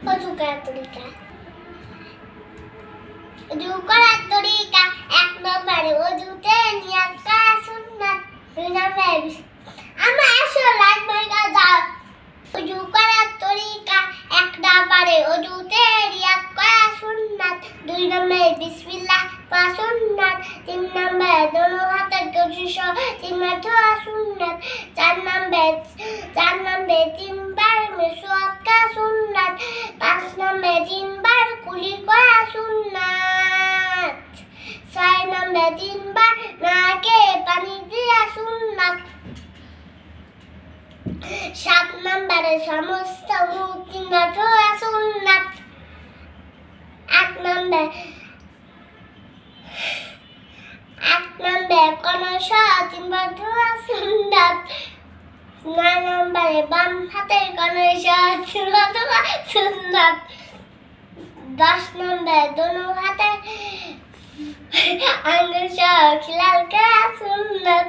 অজু করার তরিকা। অজু করার তরিকা 1 নম্বরে অজুতে নিয়ত করা সুন্নাত। 2 নম্বরে আমার আসল লাগবে গাজা। অজু করার তরিকা 1 নম্বরে অজুতে নিয়ত করা সুন্নাত। 2 নম্বরে বিসমিল্লাহ পড়া সুন্নাত। 3 নম্বরে দোনো হাতের কবজি সহ 3 বার ধোয়া সুন্নাত। 4 নম্বরে 3 বার মিসওয়াক করা সুন্নাত। 5 নম্বরে 3 বার কুলি করা সুন্নাত। 6 নম্বরে 3 বার নাকে পানি দেওয়া সুন্নাত। 7 নম্বরে সমস্ত মুখ 3 বার ধোয়া সুন্নাত। 8 নম্বরে কনসা 3 বার ধোয়া সুন্নাত। 9 নম্বরে বাম হাতের কনসা 3 বার ধোয়া সুন্নাত। 10 নম্বরে দোনো হাতে আঙ্গুল সহ খিলাল করা সুন্নাত।